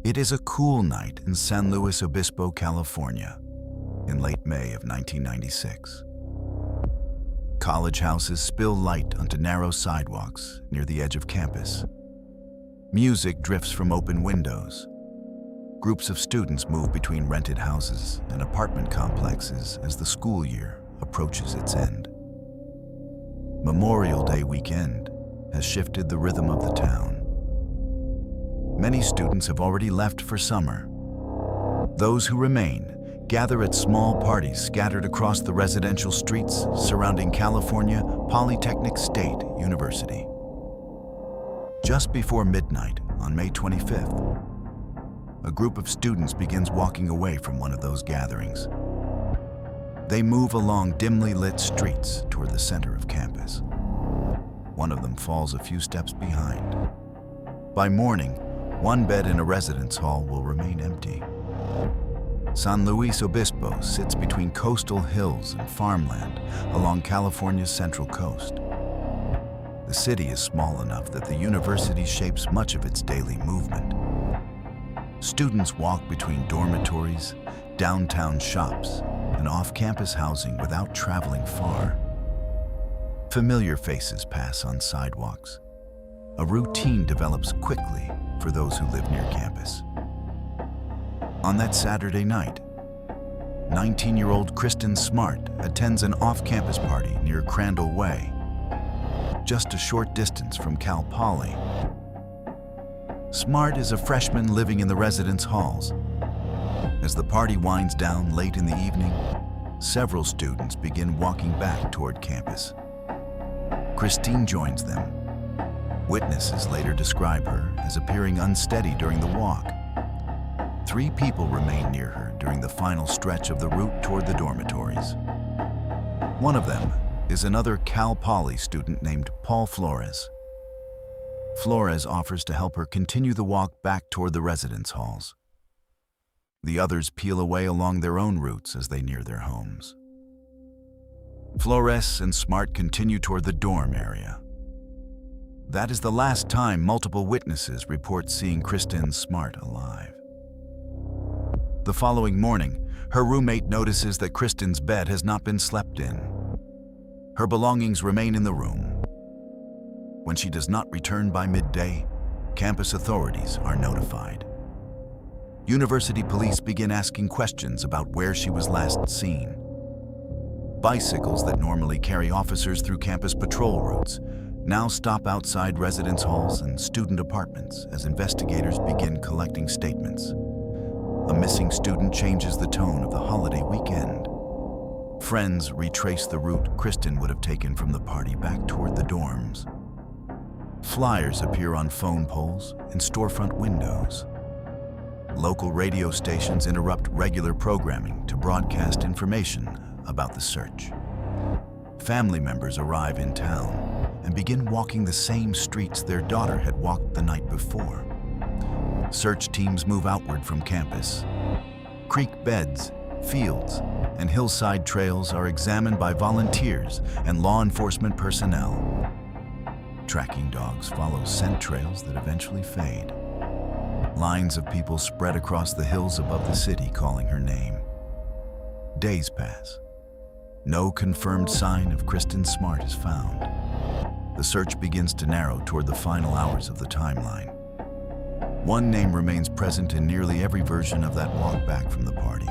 It is a cool night in San Luis Obispo, California, in late May of 1996. College houses spill light onto narrow sidewalks near the edge of campus. Music drifts from open windows. Groups of students move between rented houses and apartment complexes as the school year approaches its end. Memorial Day weekend has shifted the rhythm of the town. Many students have already left for summer. Those who remain gather at small parties scattered across the residential streets surrounding California Polytechnic State University. Just before midnight on May 25th, a group of students begins walking away from one of those gatherings. They move along dimly lit streets toward the center of campus. One of them falls a few steps behind. By morning, one bed in a residence hall will remain empty. San Luis Obispo sits between coastal hills and farmland along California's central coast. The city is small enough that the university shapes much of its daily movement. Students walk between dormitories, downtown shops, and off-campus housing without traveling far. Familiar faces pass on sidewalks. A routine develops quickly for those who live near campus. On that Saturday night, 19-year-old Kristin Smart attends an off-campus party near Crandall Way, just a short distance from Cal Poly. Smart is a freshman living in the residence halls. As the party winds down late in the evening, several students begin walking back toward campus. Kristin joins them. Witnesses later describe her as appearing unsteady during the walk. 3 people remain near her during the final stretch of the route toward the dormitories. One of them is another Cal Poly student named Paul Flores. Flores offers to help her continue the walk back toward the residence halls. The others peel away along their own routes as they near their homes. Flores and Smart continue toward the dorm area. That is the last time multiple witnesses report seeing Kristin Smart alive. The following morning, her roommate notices that Kristin's bed has not been slept in. Her belongings remain in the room. When she does not return by midday, campus authorities are notified. University police begin asking questions about where she was last seen. Bicycles that normally carry officers through campus patrol routes now stop outside residence halls and student apartments as investigators begin collecting statements. A missing student changes the tone of the holiday weekend. Friends retrace the route Kristin would have taken from the party back toward the dorms. Flyers appear on phone poles and storefront windows. Local radio stations interrupt regular programming to broadcast information about the search. Family members arrive in town and begin walking the same streets their daughter had walked the night before. Search teams move outward from campus. Creek beds, fields, and hillside trails are examined by volunteers and law enforcement personnel. Tracking dogs follow scent trails that eventually fade. Lines of people spread across the hills above the city calling her name. Days pass. No confirmed sign of Kristin Smart is found. The search begins to narrow toward the final hours of the timeline. One name remains present in nearly every version of that walk back from the party: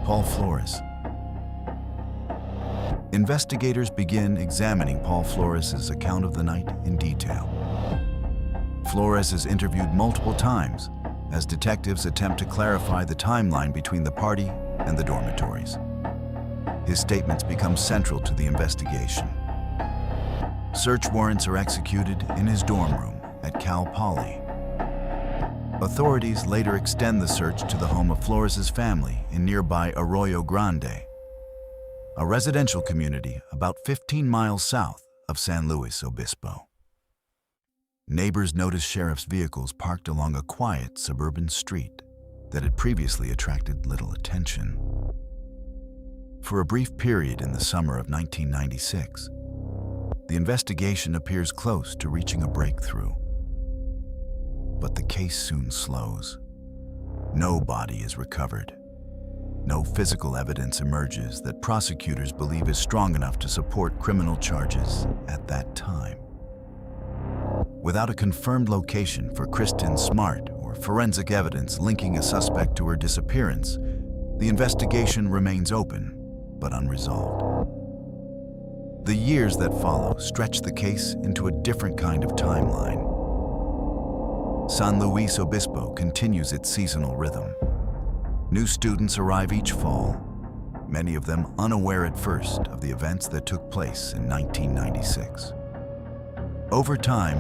Paul Flores. Investigators begin examining Paul Flores' account of the night in detail. Flores is interviewed multiple times as detectives attempt to clarify the timeline between the party and the dormitories. His statements become central to the investigation. Search warrants are executed in his dorm room at Cal Poly. Authorities later extend the search to the home of Flores' family in nearby Arroyo Grande, a residential community about 15 miles south of San Luis Obispo. Neighbors notice sheriff's vehicles parked along a quiet suburban street that had previously attracted little attention. For a brief period in the summer of 1996, the investigation appears close to reaching a breakthrough. But the case soon slows. No body is recovered. No physical evidence emerges that prosecutors believe is strong enough to support criminal charges at that time. Without a confirmed location for Kristin Smart or forensic evidence linking a suspect to her disappearance, the investigation remains open but unresolved. The years that follow stretch the case into a different kind of timeline. San Luis Obispo continues its seasonal rhythm. New students arrive each fall, many of them unaware at first of the events that took place in 1996. Over time,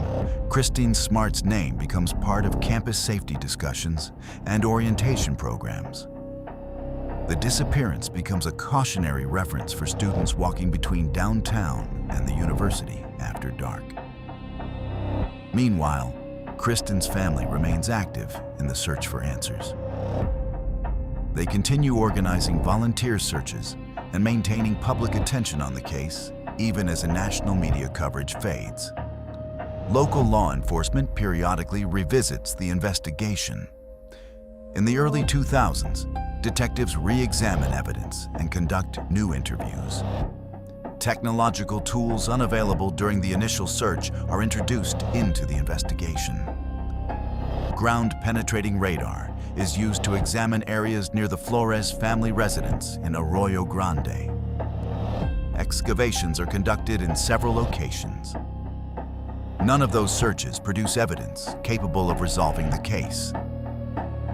Kristin Smart's name becomes part of campus safety discussions and orientation programs. The disappearance becomes a cautionary reference for students walking between downtown and the university after dark. Meanwhile, Kristin's family remains active in the search for answers. They continue organizing volunteer searches and maintaining public attention on the case, even as national media coverage fades. Local law enforcement periodically revisits the investigation. In the early 2000s, detectives re-examine evidence and conduct new interviews. Technological tools unavailable during the initial search are introduced into the investigation. Ground-penetrating radar is used to examine areas near the Flores family residence in Arroyo Grande. Excavations are conducted in several locations. None of those searches produce evidence capable of resolving the case.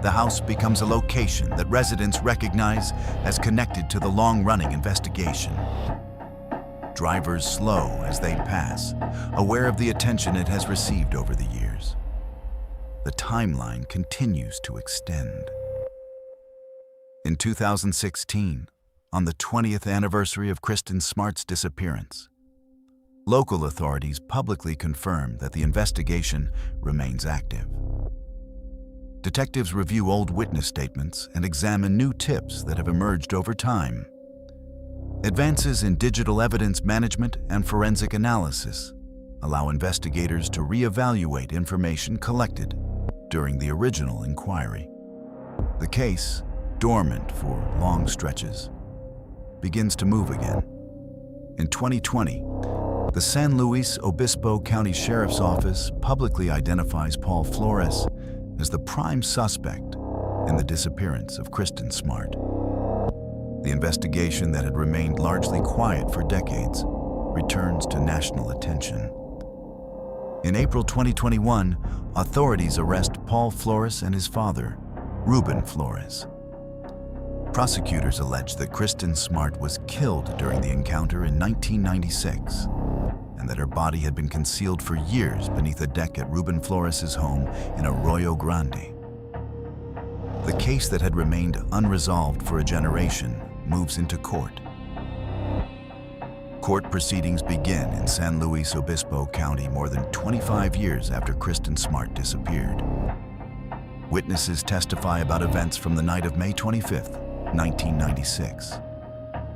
The house becomes a location that residents recognize as connected to the long-running investigation. Drivers slow as they pass, aware of the attention it has received over the years. The timeline continues to extend. In 2016, on the 20th anniversary of Kristin Smart's disappearance, local authorities publicly confirmed that the investigation remains active. Detectives review old witness statements and examine new tips that have emerged over time. Advances in digital evidence management and forensic analysis allow investigators to reevaluate information collected during the original inquiry. The case, dormant for long stretches, begins to move again. In 2020, the San Luis Obispo County Sheriff's Office publicly identifies Paul Flores as the prime suspect in the disappearance of Kristin Smart. The investigation that had remained largely quiet for decades returns to national attention. In April 2021, authorities arrest Paul Flores and his father, Ruben Flores. Prosecutors allege that Kristin Smart was killed during the encounter in 1996, and that her body had been concealed for years beneath a deck at Ruben Flores' home in Arroyo Grande. The case that had remained unresolved for a generation moves into court. Court proceedings begin in San Luis Obispo County more than 25 years after Kristin Smart disappeared. Witnesses testify about events from the night of May 25, 1996,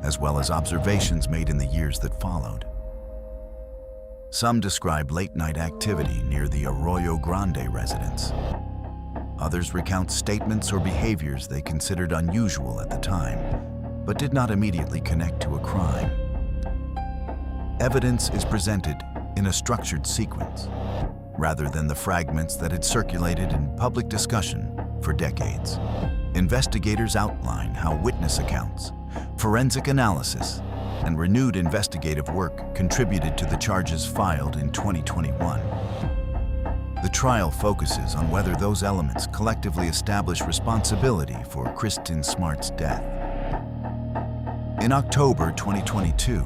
as well as observations made in the years that followed. Some describe late-night activity near the Arroyo Grande residence. Others recount statements or behaviors they considered unusual at the time, but did not immediately connect to a crime. Evidence is presented in a structured sequence, rather than the fragments that had circulated in public discussion for decades. Investigators outline how witness accounts, forensic analysis, and renewed investigative work contributed to the charges filed in 2021. The trial focuses on whether those elements collectively establish responsibility for Kristin Smart's death. In October 2022,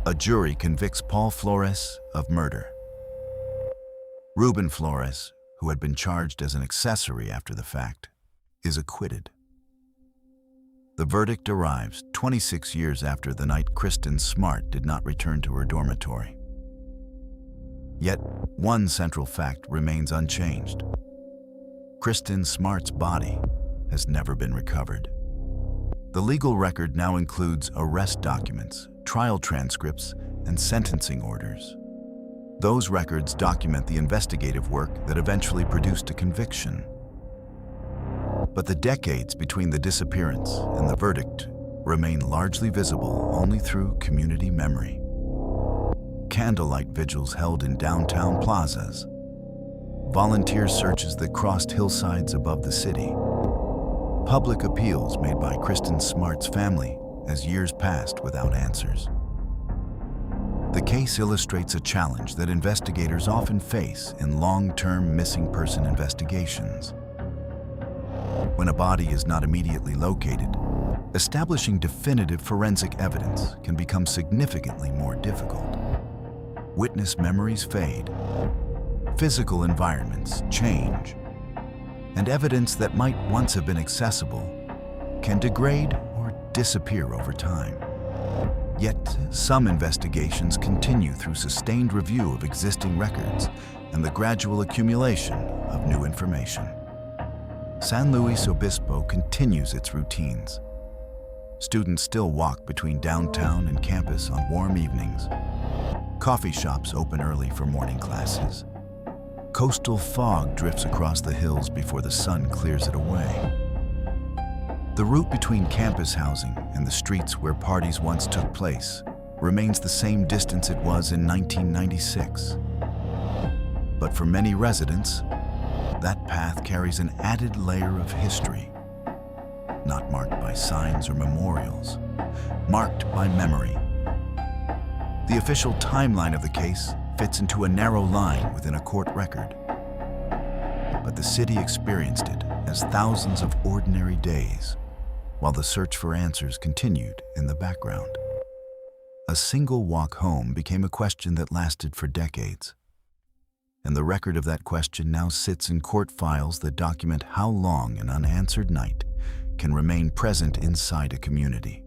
a jury convicts Paul Flores of murder. Ruben Flores, who had been charged as an accessory after the fact, is acquitted. The verdict arrives 26 years after the night Kristin Smart did not return to her dormitory. Yet, one central fact remains unchanged. Kristin Smart's body has never been recovered. The legal record now includes arrest documents, trial transcripts, and sentencing orders. Those records document the investigative work that eventually produced a conviction. But the decades between the disappearance and the verdict remain largely visible only through community memory. Candlelight vigils held in downtown plazas, volunteer searches that crossed hillsides above the city, public appeals made by Kristin Smart's family as years passed without answers. The case illustrates a challenge that investigators often face in long-term missing person investigations. When a body is not immediately located, establishing definitive forensic evidence can become significantly more difficult. Witness memories fade, physical environments change, and evidence that might once have been accessible can degrade or disappear over time. Yet, some investigations continue through sustained review of existing records and the gradual accumulation of new information. San Luis Obispo continues its routines. Students still walk between downtown and campus on warm evenings. Coffee shops open early for morning classes. Coastal fog drifts across the hills before the sun clears it away. The route between campus housing and the streets where parties once took place remains the same distance it was in 1996. But for many residents, that path carries an added layer of history, not marked by signs or memorials, marked by memory. The official timeline of the case fits into a narrow line within a court record. But the city experienced it as thousands of ordinary days, while the search for answers continued in the background. A single walk home became a question that lasted for decades. And the record of that question now sits in court files that document how long an unanswered night can remain present inside a community.